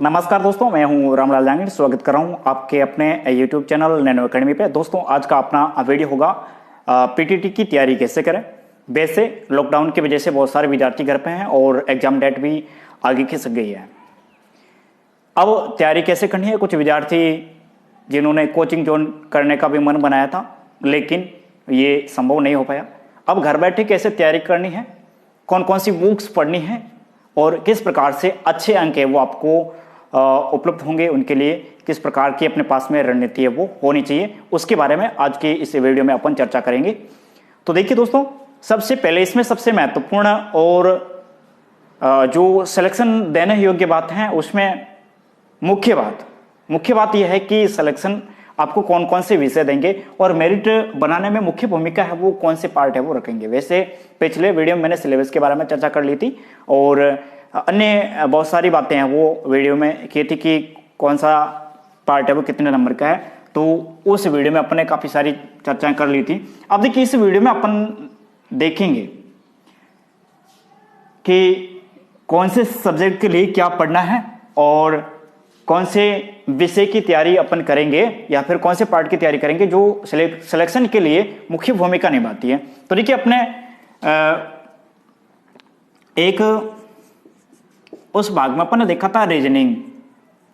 नमस्कार दोस्तों, मैं हूं रामलाल जांगिड़। स्वागत कर रहा हूं आपके अपने YouTube चैनल नैनो एकेडमी पे। दोस्तों, आज का अपना वीडियो होगा पीटीटी की तैयारी कैसे करें। वैसे लॉकडाउन की वजह से बहुत सारे विद्यार्थी घर पे हैं और एग्जाम डेट भी आगे खिसक गई है। अब तैयारी कैसे करनी है। कुछ विद्यार्थी जिन्होंने कोचिंग ज्वाइन करने का भी मन बनाया था, लेकिन ये संभव नहीं हो पाया। अब घर बैठे कैसे तैयारी करनी है, कौन कौन सी बुक्स पढ़नी है और किस प्रकार से अच्छे अंक है वो आपको उपलब्ध होंगे, उनके लिए किस प्रकार की अपने पास में रणनीति है वो होनी चाहिए, उसके बारे में आज के इस वीडियो में अपन चर्चा करेंगे। तो देखिए दोस्तों, सबसे पहले इसमें सबसे महत्वपूर्ण और जो सिलेक्शन देने योग्य बात है उसमें मुख्य बात यह है कि सिलेक्शन आपको कौन कौन से विषय देंगे और मेरिट बनाने में मुख्य भूमिका है वो कौन से पार्ट है वो रखेंगे। वैसे पिछले वीडियो में मैंने सिलेबस के बारे में चर्चा कर ली थी और अन्य बहुत सारी बातें हैं वो वीडियो में की थी कि कौन सा पार्ट है वो कितने नंबर का है, तो उस वीडियो में अपने काफी सारी चर्चाएं कर ली थी। अब देखिए, इस वीडियो में अपन देखेंगे कि कौन से सब्जेक्ट के लिए क्या पढ़ना है और कौन से विषय की तैयारी अपन करेंगे या फिर कौन से पार्ट की तैयारी करेंगे जो सिलेक्शन के लिए मुख्य भूमिका निभाती है। तो देखिए, अपने एक उस भाग में अपन ने देखा था रीजनिंग।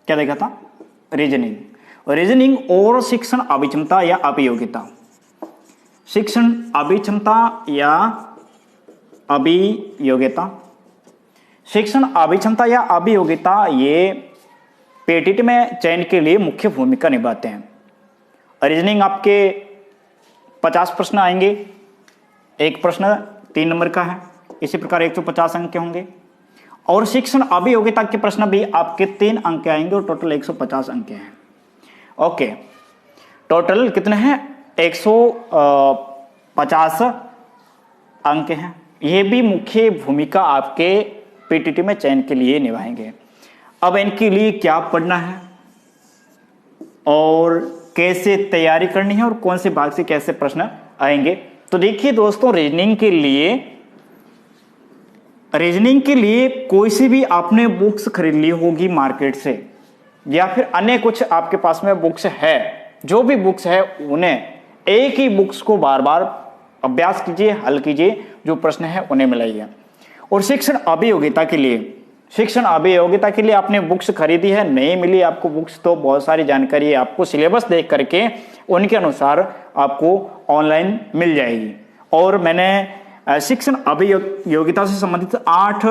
क्या देखा था? रीजनिंग और शिक्षण अभिक्षमता या अभियोग्यता। शिक्षण अभिक्षमता या अभियोग्यता। शिक्षण अभिक्षमता या अभियोग्यता ये पीटीटी में चयन के लिए मुख्य भूमिका निभाते हैं। रीजनिंग आपके 50 प्रश्न आएंगे, एक प्रश्न 3 नंबर का है, इसी प्रकार 150 अंक के होंगे। और शिक्षण अभियोग्यता के प्रश्न भी आपके 3 अंक के आएंगे और टोटल 150 अंक के हैं। ओके, टोटल कितने हैं? 150 अंक हैं। ये भी मुख्य भूमिका आपके पीटीटी में चयन के लिए निभाएंगे। अब इनके लिए क्या पढ़ना है और कैसे तैयारी करनी है और कौन से भाग से कैसे प्रश्न आएंगे। तो देखिए दोस्तों, रीजनिंग के लिए कोई सी भी आपने बुक्स खरीद ली होगी मार्केट से या फिर अन्य कुछ आपके पास में बुक्स है, जो भी बुक्स है उन्हें एक ही बुक्स को बार बार अभ्यास कीजिए, हल कीजिए, जो प्रश्न है उन्हें मिलाइए। और शिक्षण अभियोग्यता के लिए आपने बुक्स खरीदी है, नहीं मिली आपको बुक्स, तो बहुत सारी जानकारी है आपको सिलेबस देख करके उनके अनुसार आपको ऑनलाइन मिल जाएगी। और मैंने शिक्षण अभियोग्यता से संबंधित 8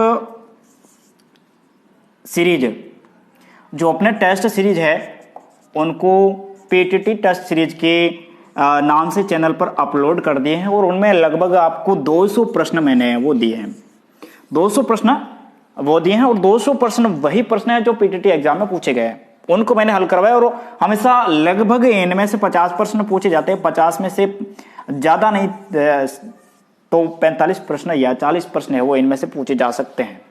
सीरीज जो अपने टेस्ट सीरीज है उनको पीटीटी टेस्ट सीरीज के नाम से चैनल पर अपलोड कर दिए हैं और उनमें लगभग आपको 200 प्रश्न मैंने वो दिए हैं। 200 प्रश्न वो दिए हैं और 200 प्रश्न वही प्रश्न है जो पीटीटी एग्जाम में पूछे गए हैं, उनको मैंने हल करवाया। और हमेशा लगभग इनमें से 50 प्रश्न पूछे जाते हैं, 50 में से ज्यादा नहीं तो 45 प्रश्न या 40 प्रश्न है वो इनमें से पूछे जा सकते हैं।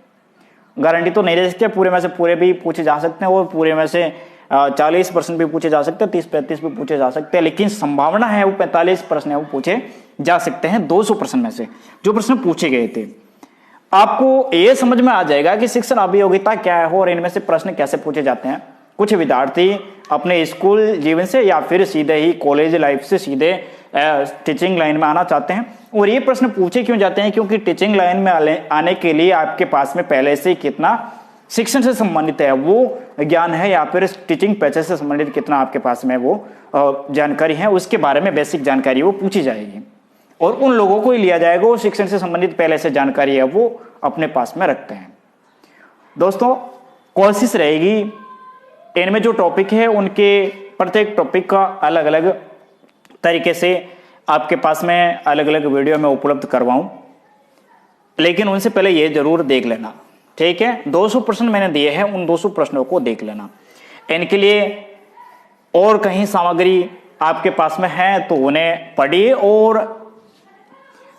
गारंटी तो नहीं दे सकते पूरे में से पूरे भी पूछे जा सकते हैं और पूरे में से 40% भी पूछे जा सकते हैं, 30-35 भी पूछे जा सकते हैं, लेकिन संभावना है वो 45 प्रश्न है वो पूछे जा सकते हैं 200 प्रश्न में से जो प्रश्न पूछे गए थे। आपको ये समझ में आ जाएगा कि शिक्षण अभियोग्यता क्या है और इनमें से प्रश्न कैसे पूछे जाते हैं। कुछ विद्यार्थी अपने स्कूल जीवन से या फिर सीधे ही कॉलेज लाइफ से सीधे टीचिंग लाइन में आना चाहते हैं। और ये प्रश्न पूछे क्यों जाते हैं? क्योंकि टीचिंग लाइन में आने के लिए आपके पास में पहले से कितना शिक्षण से संबंधित है वो ज्ञान है या फिर टीचिंग पेशे से संबंधित कितना आपके पास में वो जानकारी है, उसके बारे में बेसिक जानकारी वो पूछी जाएगी और उन लोगों को ही लिया जाएगा वो शिक्षण से संबंधित पहले से जानकारी है वो अपने पास में रखते हैं। दोस्तों, कोशिश रहेगी इनमें जो टॉपिक है उनके प्रत्येक टॉपिक का अलग अलग तरीके से आपके पास में अलग अलग वीडियो में उपलब्ध करवाऊं, लेकिन उनसे पहले ये जरूर देख लेना, ठीक है? 200 प्रश्न मैंने दिए हैं, उन 200 प्रश्नों को देख लेना। इनके लिए और कहीं सामग्री आपके पास में है तो उन्हें पढ़िए और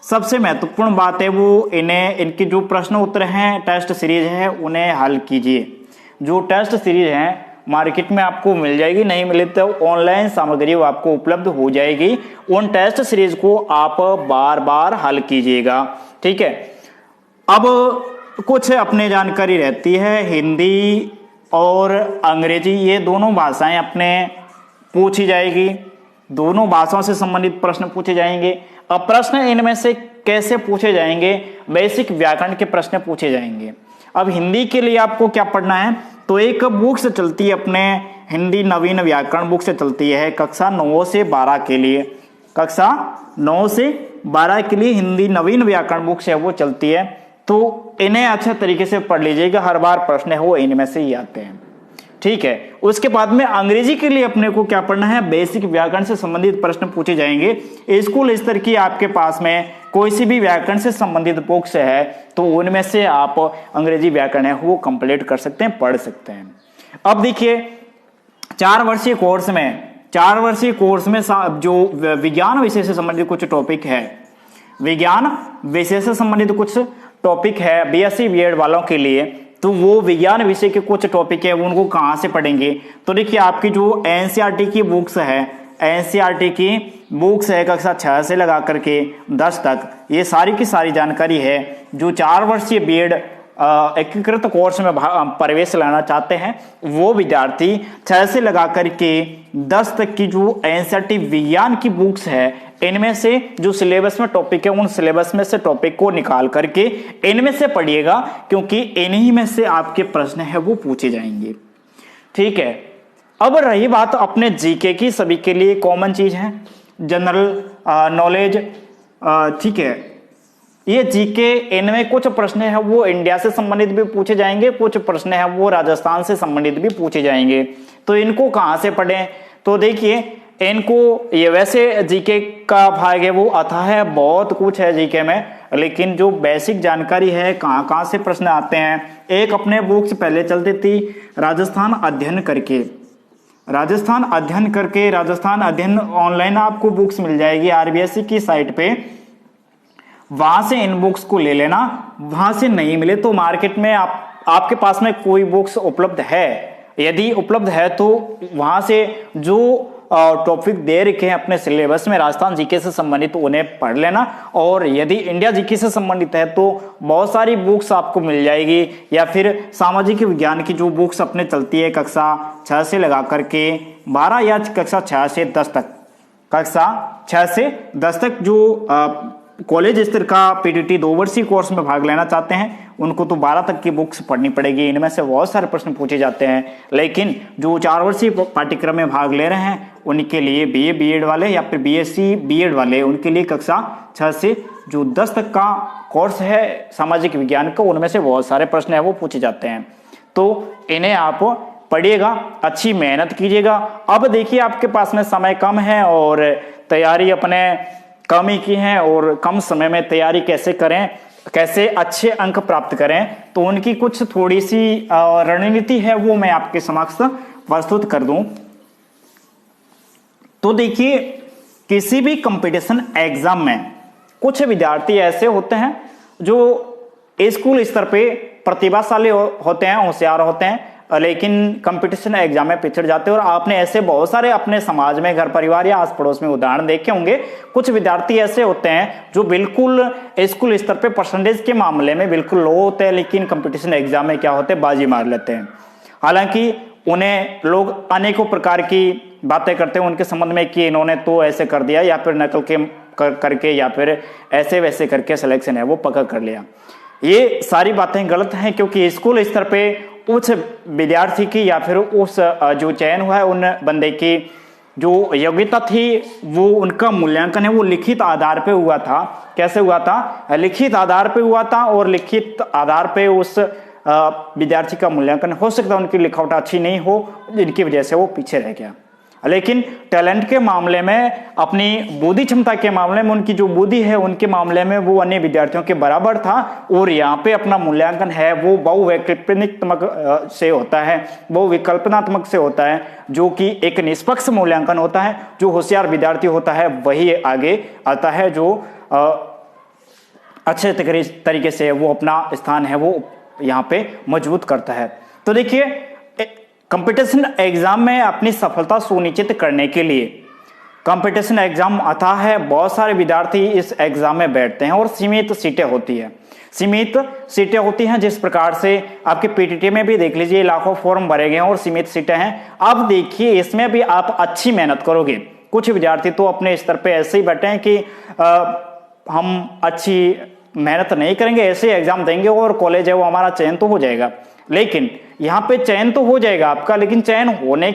सबसे महत्वपूर्ण बात है वो इनके जो प्रश्न उत्तर हैं टेस्ट सीरीज है उन्हें हल कीजिए। जो टेस्ट सीरीज है मार्केट में आपको मिल जाएगी, नहीं मिले तो ऑनलाइन सामग्री वो आपको उपलब्ध हो जाएगी। उन टेस्ट सीरीज को आप बार बार हल कीजिएगा, ठीक है? अब कुछ अपने जानकारी रहती है हिंदी और अंग्रेजी, ये दोनों भाषाएं अपने पूछी जाएगी, दोनों भाषाओं से संबंधित प्रश्न पूछे जाएंगे। अब प्रश्न इनमें से कैसे पूछे जाएंगे? बेसिक व्याकरण के प्रश्न पूछे जाएंगे। अब हिंदी के लिए आपको क्या पढ़ना है, तो एक बुक से चलती है अपने हिंदी नवीन व्याकरण बुक से चलती है कक्षा 9 से 12 के लिए, कक्षा 9 से 12 के लिए हिंदी नवीन व्याकरण बुक से वो चलती है। तो इन्हें अच्छे तरीके से पढ़ लीजिएगा, हर बार प्रश्न है वो इनमें से ही आते हैं, ठीक है। उसके बाद में अंग्रेजी के लिए अपने को क्या पढ़ना है? बेसिक व्याकरण से संबंधित प्रश्न पूछे जाएंगे। स्कूल स्तर की आपके पास में कोई सी भी व्याकरण से संबंधित बुक्स है तो उनमें से आप अंग्रेजी व्याकरण है वो कंप्लीट कर सकते हैं, पढ़ सकते हैं। अब देखिए 4 वर्षीय कोर्स में जो विज्ञान विषय से संबंधित कुछ टॉपिक है, विज्ञान विषय से संबंधित कुछ टॉपिक है बीएससी बीएड वालों के लिए, तो वो विज्ञान विषय के कुछ टॉपिक है उनको कहां से पढ़ेंगे? तो देखिए आपकी जो एनसीईआरटी की बुक्स है, एनसीईआरटी की बुक्स है कक्षा 6 से लगा करके 10 तक, ये सारी की सारी जानकारी है। जो 4 वर्षीय बीएड एकीकृत कोर्स में प्रवेश लेना चाहते हैं वो विद्यार्थी 6 से लगा करके 10 तक की जो एनसीईआरटी विज्ञान की बुक्स है इनमें से जो सिलेबस में टॉपिक है उन सिलेबस में से टॉपिक को निकाल करके इनमें से पढ़िएगा, क्योंकि इन्हीं में से आपके प्रश्न है वो पूछे जाएंगे, ठीक है। अब रही बात अपने जीके की, सभी के लिए कॉमन चीज है जनरल नॉलेज, ठीक है। ये जीके, इनमें कुछ प्रश्न है वो इंडिया से संबंधित भी पूछे जाएंगे, कुछ प्रश्न है वो राजस्थान से संबंधित भी पूछे जाएंगे। तो इनको कहां से पढ़ें? तो देखिए इनको, ये वैसे जीके का भाग है वो अथाह है, बहुत कुछ है जीके में, लेकिन जो बेसिक जानकारी है कहां कहां से प्रश्न आते हैं। एक अपने बुक्स पहले चलती थी राजस्थान अध्ययन करके, राजस्थान अध्ययन ऑनलाइन आपको बुक्स मिल जाएगी आरबीएससी की साइट पे, वहां से इन बुक्स को ले लेना। वहां से नहीं मिले तो मार्केट में आपके पास में कोई बुक्स उपलब्ध है, यदि उपलब्ध है तो वहां से जो टॉपिक दे रखे हैं अपने सिलेबस में राजस्थान जीके से संबंधित उन्हें पढ़ लेना। और यदि इंडिया जीके से संबंधित है तो बहुत सारी बुक्स आपको मिल जाएगी, या फिर सामाजिक विज्ञान की जो बुक्स अपने चलती है कक्षा 6 से लगा करके 12 या कक्षा 6 से 10 तक, कक्षा 6 से 10 तक जो कॉलेज स्तर का पीटीटी 2 वर्षीय कोर्स में भाग लेना चाहते हैं उनको तो 12 तक की बुक्स पढ़नी पड़ेगी, इनमें से बहुत सारे प्रश्न पूछे जाते हैं। लेकिन जो 4 वर्षीय पाठ्यक्रम में भाग ले रहे हैं उनके लिए बीए बीएड वाले या फिर बीएससी बीएड वाले, उनके लिए कक्षा 6 से जो 10 तक का कोर्स है सामाजिक विज्ञान का, उनमें से बहुत सारे प्रश्न है वो पूछे जाते हैं। तो इन्हें आप पढ़िएगा, अच्छी मेहनत कीजिएगा। अब देखिए आपके पास में समय कम है और तैयारी अपने कम ही की है, और कम समय में तैयारी कैसे करें, कैसे अच्छे अंक प्राप्त करें, तो उनकी कुछ थोड़ी सी रणनीति है वो मैं आपके समक्ष प्रस्तुत कर दूं। तो देखिए किसी भी कंपटीशन एग्जाम में कुछ विद्यार्थी ऐसे होते हैं जो स्कूल स्तर पे प्रतिभाशाली होते हैं, होशियार होते हैं, लेकिन कंपटीशन एग्जाम में पिछड़ जाते हैं। और आपने ऐसे बहुत सारे अपने समाज में, घर परिवार या आस पड़ोस में उदाहरण देखे होंगे। कुछ विद्यार्थी ऐसे होते हैं जो बिल्कुल स्कूल स्तर पे परसेंटेज के मामले में बिल्कुल लो होते हैं, लेकिन कंपटीशन एग्जाम में क्या होते हैं, बाजी मार लेते हैं। हालांकि उन्हें लोग अनेकों प्रकार की बातें करते हैं उनके संबंध में कि इन्होंने तो ऐसे कर दिया, या फिर नकल के करके, या फिर ऐसे वैसे करके सिलेक्शन है वो पक्का कर लिया। ये सारी बातें गलत हैं, क्योंकि स्कूल स्तर पे उस विद्यार्थी की या फिर उस जो चयन हुआ है उन बंदे की जो योग्यता थी वो, उनका मूल्यांकन है वो लिखित आधार पे हुआ था। कैसे हुआ था? लिखित आधार पे हुआ था, और लिखित आधार पे उस विद्यार्थी का मूल्यांकन हो सकता है उनकी लिखावट अच्छी नहीं हो, जिनकी वजह से वो पीछे रह गया। लेकिन टैलेंट के मामले में, अपनी बुद्धि क्षमता के मामले में, उनकी जो बुद्धि है उनके मामले में वो अन्य विद्यार्थियों के बराबर था। और यहाँ पे अपना मूल्यांकन है वो बहुवैकल्पिक से होता है, बहुविकल्पनात्मक से होता है, जो कि एक निष्पक्ष मूल्यांकन होता है। जो होशियार विद्यार्थी होता है वही आगे आता है, जो अच्छे तरीके से वो अपना स्थान है वो यहाँ पे मजबूत करता है। तो देखिए कंपटीशन एग्जाम में अपनी सफलता सुनिश्चित करने के लिए कंपटीशन एग्जाम अथाह है, बहुत सारे विद्यार्थी इस एग्जाम में बैठते हैं और सीमित सीटें होती है, सीमित सीटें होती हैं। जिस प्रकार से आपके पीटीटी में भी देख लीजिए लाखों फॉर्म भरे गए हैं और सीमित सीटें हैं। अब देखिए इसमें भी आप अच्छी मेहनत करोगे। कुछ विद्यार्थी तो अपने स्तर पे ऐसे ही बैठे हैं कि हम अच्छी मेहनत नहीं करेंगे, ऐसे एग्जाम देंगे और कॉलेज है वो हमारा चयन तो हो जाएगा। लेकिन यहाँ पे चयन तो हो जाएगा आपका, लेकिन चयन होने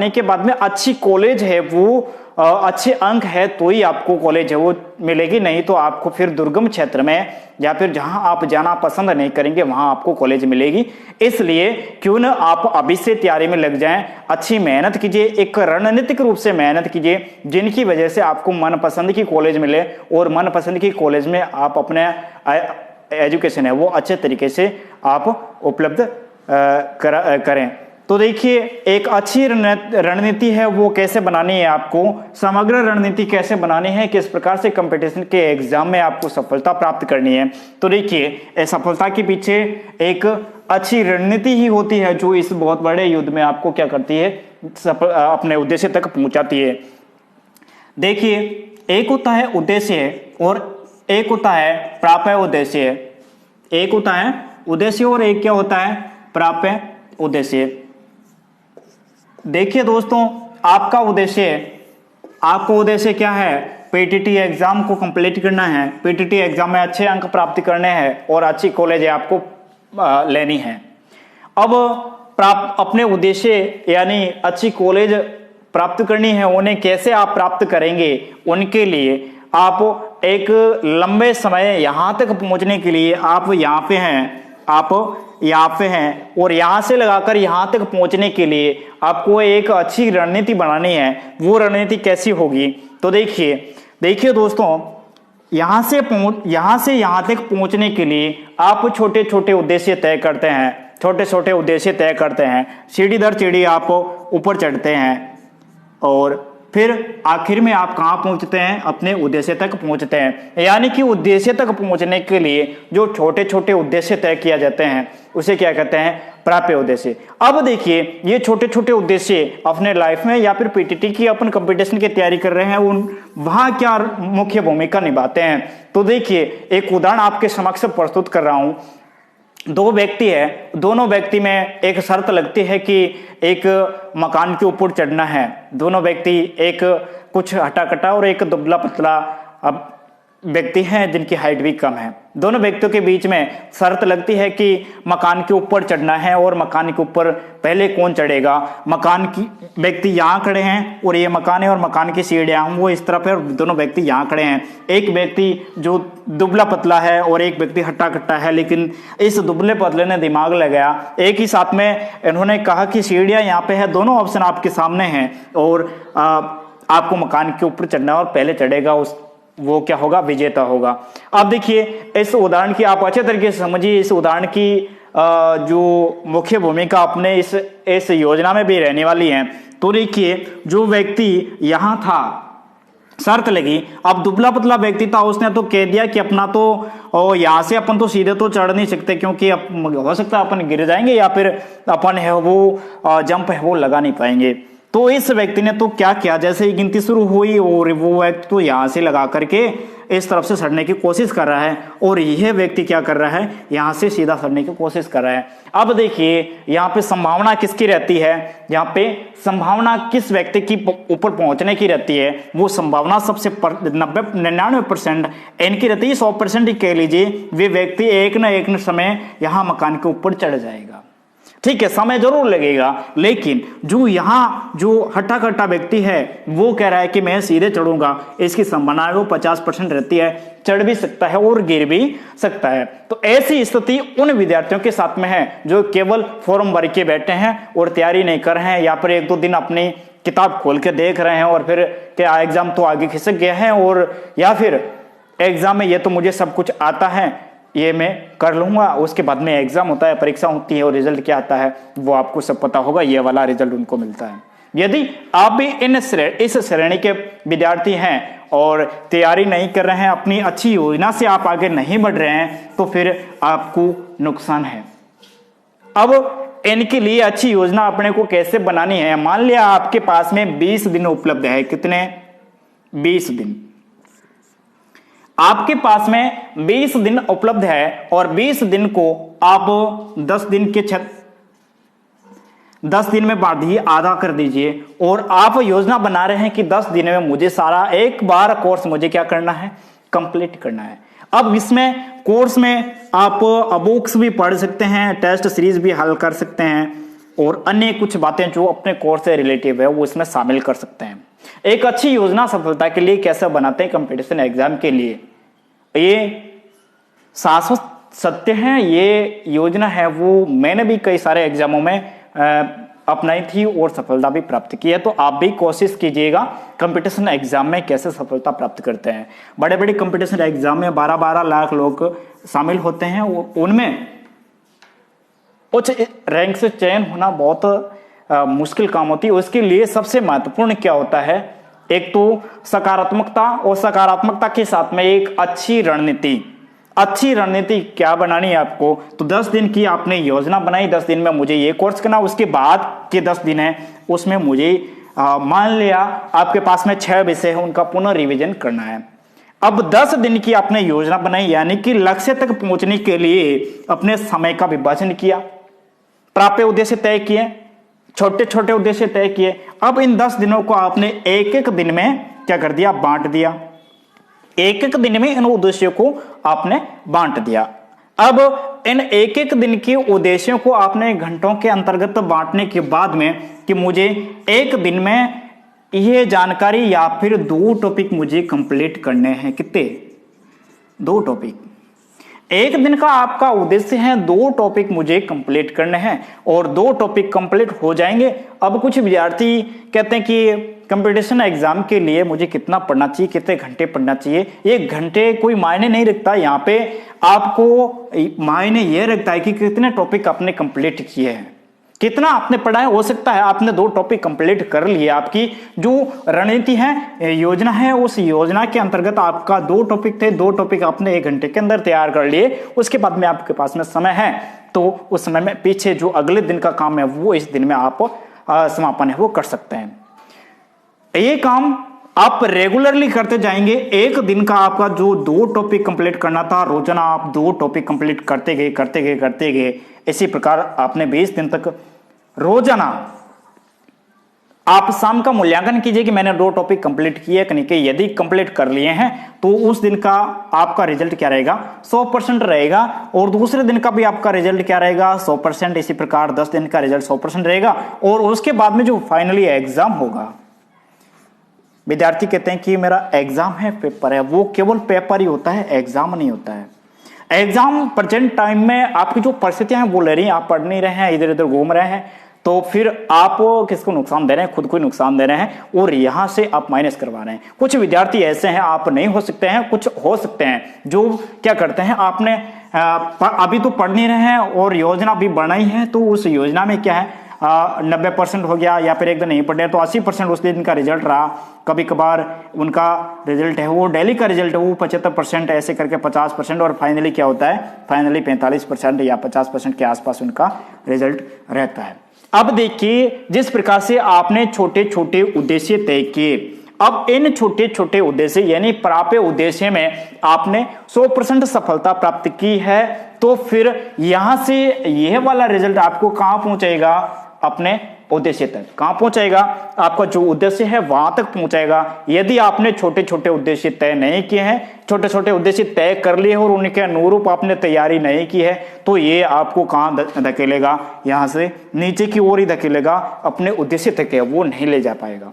के बाद में अच्छी कॉलेज है वो अच्छे अंक है तो ही आपको कॉलेज है वो मिलेगी, नहीं तो आपको फिर दुर्गम क्षेत्र में या फिर जहां आप जाना पसंद नहीं करेंगे वहां आपको कॉलेज मिलेगी। इसलिए क्यों न आप अभी से तैयारी में लग जाएं, अच्छी मेहनत कीजिए, एक रणनीतिक रूप से मेहनत कीजिए, जिनकी वजह से आपको मनपसंद की कॉलेज मिले और मनपसंद की कॉलेज में आप अपने एजुकेशन है वो अच्छे तरीके से आप उपलब्ध करें। तो देखिए एक अच्छी रणनीति है वो कैसे बनानी है, आपको समग्र रणनीति कैसे बनानी है, किस प्रकार से कंपटीशन के एग्जाम में आपको सफलता प्राप्त करनी है। तो देखिए सफलता के पीछे एक अच्छी रणनीति ही होती है जो इस बहुत बड़े युद्ध में आपको क्या करती है, अपने उद्देश्य तक पहुंचाती है। देखिए एक होता है उद्देश्य और एक होता है प्राप्य उद्देश्य, एक होता है उद्देश्य और एक क्या होता है प्राप्य उद्देश्य। देखिए दोस्तों आपका उद्देश्य क्या है, पीटीटी एग्जाम को कंप्लीट करना है, पीटीटी एग्जाम में अच्छे अंक प्राप्त करने हैं और अच्छी कॉलेज आपको लेनी है। अब अपने उद्देश्य यानी अच्छी कॉलेज प्राप्त करनी है, उन्हें कैसे आप प्राप्त करेंगे, उनके लिए आप एक लंबे समय यहां तक पहुंचने के लिए आप यहाँ पे हैं और यहां से लगाकर यहां तक पहुंचने के लिए आपको एक अच्छी रणनीति बनानी है। वो रणनीति कैसी होगी, तो देखिए दोस्तों यहां से यहां तक पहुंचने के लिए आप छोटे छोटे उद्देश्य तय करते हैं, सीढ़ी दर सीढ़ी आप ऊपर चढ़ते हैं और फिर आखिर में आप कहां पहुंचते हैं, अपने उद्देश्य तक पहुंचते हैं। यानी कि उद्देश्य तक पहुंचने के लिए जो छोटे छोटे उद्देश्य तय किया जाते हैं उसे क्या कहते हैं, प्राप्य उद्देश्य। अब देखिए ये छोटे छोटे उद्देश्य अपने लाइफ में या फिर पीटीटी की अपन कंपटीशन की तैयारी कर रहे हैं वहां क्या मुख्य भूमिका निभाते हैं। तो देखिए एक उदाहरण आपके समक्ष प्रस्तुत कर रहा हूं। दो व्यक्ति है, दोनों व्यक्ति में एक शर्त लगती है कि एक मकान के ऊपर चढ़ना है। दोनों व्यक्ति, एक कुछ हटा कटा और एक दुबला पतला व्यक्ति हैं जिनकी हाइट भी कम है। दोनों व्यक्तियों के बीच में शर्त लगती है कि मकान के ऊपर चढ़ना है और मकान के ऊपर पहले कौन चढ़ेगा। मकान की व्यक्ति यहाँ खड़े हैं और ये मकान है और मकान की सीढ़ियां वो इस तरफ है और दोनों व्यक्ति यहाँ खड़े हैं। एक व्यक्ति जो दुबला पतला है और एक व्यक्ति हट्टा कट्टा है, लेकिन इस दुबले पतले ने दिमाग लगाया, एक ही साथ में इन्होंने कहा कि सीढ़ियां यहाँ पे है, दोनों ऑप्शन आपके सामने हैं और आपको मकान के ऊपर चढ़ना और पहले चढ़ेगा वो क्या होगा, विजेता होगा। अब देखिए इस उदाहरण की आप अच्छे तरीके से समझिए। इस उदाहरण की जो मुख्य भूमिका अपने इस योजना में भी रहने वाली है। तो देखिए जो व्यक्ति यहाँ था, शर्त लगी, अब दुबला पतला व्यक्ति था, उसने तो कह दिया कि अपना तो यहाँ से अपन तो सीधे तो चढ़ नहीं सकते क्योंकि हो सकता है अपन गिर जाएंगे या फिर अपन है वो जंप है वो लगा नहीं पाएंगे। तो इस व्यक्ति ने तो क्या किया, जैसे ही गिनती शुरू हुई और वो व्यक्ति तो यहाँ से लगा करके इस तरफ से सड़ने की कोशिश कर रहा है और यह व्यक्ति क्या कर रहा है, यहाँ से सीधा सड़ने की कोशिश कर रहा है। अब देखिए यहाँ पे संभावना किसकी रहती है, यहाँ पे संभावना किस व्यक्ति की ऊपर पहुंचने की रहती है, वो संभावना सबसे 99% इनकी रहती है। 100% ही कह लीजिए वे व्यक्ति एक न समय यहाँ मकान के ऊपर चढ़ जाएगा। ठीक है, समय जरूर लगेगा, लेकिन जो हट्टा कट्टा व्यक्ति है वो कह रहा है कि मैं सीधे चढ़ूंगा, इसकी संभावना है वो 50% रहती है, चढ़ भी सकता है और गिर भी सकता है। तो ऐसी स्थिति उन विद्यार्थियों के साथ में है जो केवल फॉर्म भर के बैठे हैं और तैयारी नहीं कर रहे हैं, या फिर 1-2 दिन अपनी किताब खोल के देख रहे हैं और फिर क्या एग्जाम तो आगे खिसक गया है, और या फिर एग्जाम में ये तो मुझे सब कुछ आता है, ये मैं कर लूंगा, उसके बाद में एग्जाम होता है, परीक्षा होती है और रिजल्ट क्या आता है वो आपको सब पता होगा, ये वाला रिजल्ट उनको मिलता है। यदि आप भी इस श्रेणी के विद्यार्थी हैं और तैयारी नहीं कर रहे हैं, अपनी अच्छी योजना से आप आगे नहीं बढ़ रहे हैं, तो फिर आपको नुकसान है। अब इनके लिए अच्छी योजना अपने को कैसे बनानी है। मान लिया आपके पास में 20 दिन उपलब्ध है। कितने? 20 दिन। आपके पास में 20 दिन उपलब्ध है और 20 दिन को आप 10 दिन में बांट दीजिए, आधा कर दीजिए, और आप योजना बना रहे हैं कि 10 दिन में मुझे सारा एक बार कोर्स मुझे क्या करना है? कंप्लीट करना है। अब इसमें कोर्स में आप बुक्स भी पढ़ सकते हैं, टेस्ट सीरीज भी हल कर सकते हैं, और अन्य कुछ बातें जो अपने कोर्स से रिलेटिव है वो इसमें शामिल कर सकते हैं। एक अच्छी योजना सफलता के लिए कैसे बनाते हैं कंपटीशन एग्जाम के लिए, ये शाश्वत सत्य है। ये योजना है वो मैंने भी कई सारे एग्जामों में अपनाई थी और सफलता भी प्राप्त की है। तो आप भी कोशिश कीजिएगा कंपटीशन एग्जाम में कैसे सफलता प्राप्त करते हैं। बड़े बड़े कंपटीशन एग्जाम में 12-12 लाख लोग शामिल होते हैं, उनमें उच्च रैंक से चयन होना बहुत मुश्किल काम होती है। उसके लिए सबसे महत्वपूर्ण क्या होता है? एक तो सकारात्मकता, और सकारात्मकता के साथ में एक अच्छी रणनीति। अच्छी रणनीति क्या बनानी है आपको? तो 10 दिन की आपने योजना बनाई, 10 दिन में मुझे ये कोर्स करना, उसके बाद के 10 दिन है उसमें मुझे मान लिया आपके पास में 6 विषय है, उनका पुनः रिवीजन करना है। अब 10 दिन की आपने योजना बनाई, यानी कि लक्ष्य तक पहुंचने के लिए अपने समय का विभाजन किया, प्राप्य उद्देश्य तय किए, छोटे छोटे उद्देश्य तय किए। अब इन 10 दिनों को आपने एक एक दिन में क्या कर दिया? बांट दिया। एक एक दिन में इन उद्देश्यों को आपने बांट दिया। अब इन एक एक दिन के उद्देश्यों को आपने घंटों के अंतर्गत बांटने के बाद में कि मुझे एक दिन में यह जानकारी या फिर 2 टॉपिक मुझे कंप्लीट करने हैं। कितने? 2 टॉपिक। एक दिन का आपका उद्देश्य है 2 टॉपिक मुझे कंप्लीट करने हैं, और 2 टॉपिक कंप्लीट हो जाएंगे। अब कुछ विद्यार्थी कहते हैं कि कंपटीशन एग्जाम के लिए मुझे कितना पढ़ना चाहिए, कितने घंटे पढ़ना चाहिए। ये घंटे कोई मायने नहीं रखता, यहाँ पे आपको मायने ये रखता है कि कितने टॉपिक आपने कंप्लीट किए हैं, कितना आपने पढ़ा है। हो सकता है आपने 2 टॉपिक कंप्लीट कर लिए, आपकी जो रणनीति है, योजना है, उस योजना के अंतर्गत आपका 2 टॉपिक थे, 2 टॉपिक आपने 1 घंटे के अंदर तैयार कर लिए। उसके बाद में आपके पास में समय है, तो उस समय में पीछे जो अगले दिन का काम है वो इस दिन में आप समापन है वो कर सकते हैं। ये काम आप रेगुलरली करते जाएंगे। एक दिन का आपका जो 2 टॉपिक कंप्लीट करना था, रोजाना आप 2 टॉपिक कंप्लीट करते गए। इसी प्रकार आपने 20 दिन तक रोजाना आप शाम का मूल्यांकन कीजिए कि मैंने 2 टॉपिक कंप्लीट किए कि नहीं। यदि कंप्लीट कर लिए हैं तो उस दिन का आपका रिजल्ट क्या रहेगा? 100% रहेगा, और दूसरे दिन का भी आपका रिजल्ट क्या रहेगा? 100%। इसी प्रकार 10 दिन का रिजल्ट 100% रहेगा। और उसके बाद में जो फाइनली एग्जाम होगा, विद्यार्थी कहते हैं कि मेरा एग्जाम है, पेपर है, वो केवल पेपर ही होता है, एग्जाम नहीं होता है। एग्जाम प्रेजेंट टाइम में आपकी जो परिस्थितियां हैं वो ले रही हैं, आप पढ़ नहीं रहे हैं, इधर उधर घूम रहे हैं, तो फिर आप किसको नुकसान दे रहे हैं? खुद को नुकसान दे रहे हैं, और यहां से आप माइनस करवा रहे हैं। कुछ विद्यार्थी ऐसे हैं, आप नहीं हो सकते हैं, कुछ हो सकते हैं जो क्या करते हैं, आपने अभी तो पढ़ नहीं रहे हैं और योजना भी बनाई है, तो उस योजना में क्या है 90% हो गया, या फिर एक दिन नहीं पढ़े तो 80% उस दिन का रिजल्ट रहा। कभी कभार उनका रिजल्ट है वो डेली का रिजल्ट है वो 75%, ऐसे करके 50%, और फाइनली क्या होता है? फाइनली 45% या 50% के आसपास उनका रिजल्ट रहता है। अब देखिए, जिस प्रकार से आपने छोटे छोटे उद्देश्य तय किए, अब इन छोटे छोटे उद्देश्य यानी प्राप्य उद्देश्य में आपने 100% सफलता प्राप्त की है, तो फिर यहां से यह वाला रिजल्ट आपको कहां पहुंचाएगा? अपने उद्देश्य तक। कहां पहुंचाएगा? आपका जो उद्देश्य है वहां तक पहुंचाएगा। यदि आपने छोटे छोटे उद्देश्य तय नहीं किए हैं, छोटे छोटे उद्देश्य तय कर लिए और उनके अनुरूप आपने तैयारी नहीं की है, तो ये आपको कहां धकेलेगा? यहां से नीचे की ओर ही धकेलेगा, अपने उद्देश्य तक है वो नहीं ले जा पाएगा।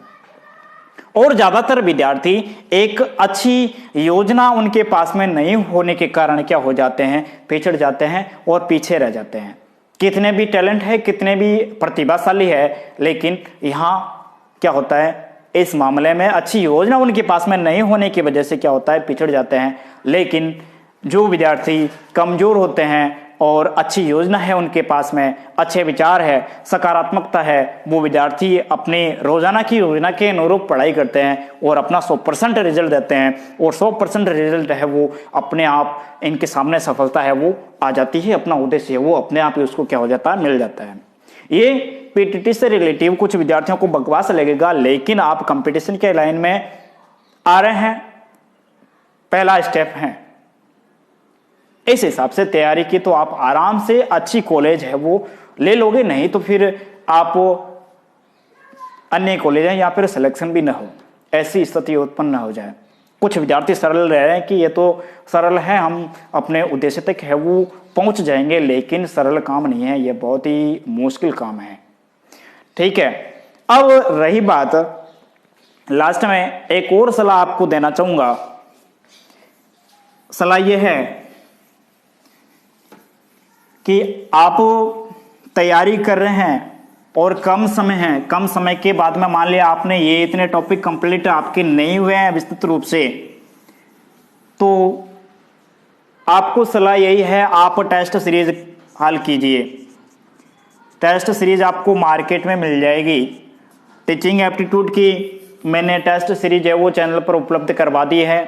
और ज्यादातर विद्यार्थी एक अच्छी योजना उनके पास में नहीं होने के कारण क्या हो जाते हैं? पिछड़ जाते हैं और पीछे रह जाते हैं। कितने भी टैलेंट है, कितने भी प्रतिभाशाली है, लेकिन यहां क्या होता है? इस मामले में अच्छी योजना उनके पास में नहीं होने की वजह से क्या होता है? पिछड़ जाते हैं। लेकिन जो विद्यार्थी कमजोर होते हैं और अच्छी योजना है उनके पास में, अच्छे विचार है, सकारात्मकता है, वो विद्यार्थी अपने रोजाना की योजना के अनुरूप पढ़ाई करते हैं और अपना 100% रिजल्ट देते हैं, और 100% रिजल्ट है वो अपने आप इनके सामने सफलता है वो आ जाती है, अपना उद्देश्य है वो अपने आप ही उसको क्या हो जाता है? मिल जाता है। ये पीटीटी से रिलेटिव कुछ विद्यार्थियों को बकवास लगेगा, लेकिन आप कंपटीशन के लाइन में आ रहे हैं, पहला स्टेप है। इस हिसाब से तैयारी की तो आप आराम से अच्छी कॉलेज है वो ले लोगे, नहीं तो फिर आप अन्य कॉलेज है या फिर सिलेक्शन भी ना हो, ऐसी स्थिति उत्पन्न ना हो जाए। कुछ विद्यार्थी सरल रह रहे हैं कि ये तो सरल है, हम अपने उद्देश्य तक है वो पहुंच जाएंगे, लेकिन सरल काम नहीं है, ये बहुत ही मुश्किल काम है। ठीक है, अब रही बात, लास्ट में एक और सलाह आपको देना चाहूंगा। सलाह यह है कि आप तैयारी कर रहे हैं और कम समय है, कम समय के बाद में मान लिया आपने ये इतने टॉपिक कंप्लीट आपके नहीं हुए हैं विस्तृत रूप से, तो आपको सलाह यही है आप टेस्ट सीरीज हल कीजिए। टेस्ट सीरीज आपको मार्केट में मिल जाएगी। टीचिंग एप्टीट्यूड की मैंने टेस्ट सीरीज है वो चैनल पर उपलब्ध करवा दी है।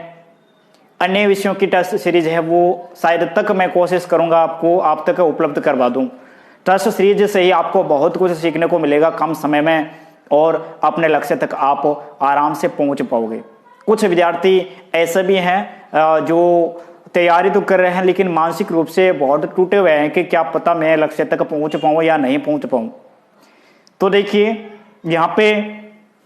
अन्य विषयों की टेस्ट सीरीज है वो शायद तक मैं कोशिश करूंगा आपको आप तक उपलब्ध करवा दूं। टेस्ट सीरीज से ही आपको बहुत कुछ सीखने को मिलेगा कम समय में, और अपने लक्ष्य तक आप आराम से पहुंच पाओगे। कुछ विद्यार्थी ऐसे भी हैं जो तैयारी तो कर रहे हैं लेकिन मानसिक रूप से बहुत टूटे हुए हैं कि क्या पता मैं लक्ष्य तक पहुंच पाऊं या नहीं पहुंच पाऊं। तो देखिए, यहाँ पे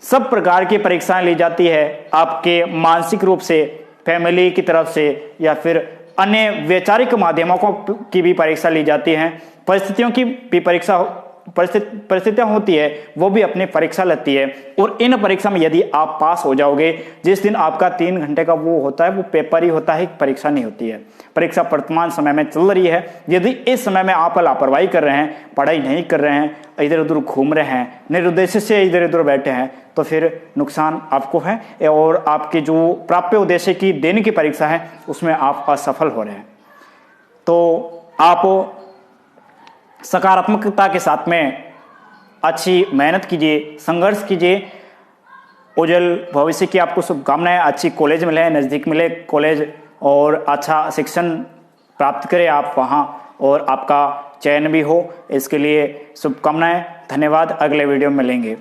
सब प्रकार की परीक्षाएं ली जाती है, आपके मानसिक रूप से, फैमिली की तरफ से, या फिर अन्य वैचारिक माध्यमों की भी परीक्षा ली जाती है। परिस्थितियों की भी परिस्थितियां होती है, वो भी अपनी परीक्षा लेती है। और इन परीक्षा में यदि आप पास हो जाओगे, जिस दिन आपका 3 घंटे का वो होता है वो पेपर ही होता है, परीक्षा नहीं होती है। परीक्षा वर्तमान समय में चल रही है, यदि इस समय में आप लापरवाही कर रहे हैं, पढ़ाई नहीं कर रहे हैं, इधर उधर घूम रहे हैं, निरुद्देश्य से इधर उधर बैठे हैं, तो फिर नुकसान आपको है और आपके जो प्राप्य उद्देश्य की देने की परीक्षा है उसमें आप असफल हो रहे हैं। तो आप सकारात्मकता के साथ में अच्छी मेहनत कीजिए, संघर्ष कीजिए। उज्जवल भविष्य की आपको शुभकामनाएं। अच्छी कॉलेज मिले, नज़दीक मिले कॉलेज, और अच्छा शिक्षण प्राप्त करें आप वहाँ, और आपका चयन भी हो, इसके लिए शुभकामनाएं। धन्यवाद, अगले वीडियो में मिलेंगे।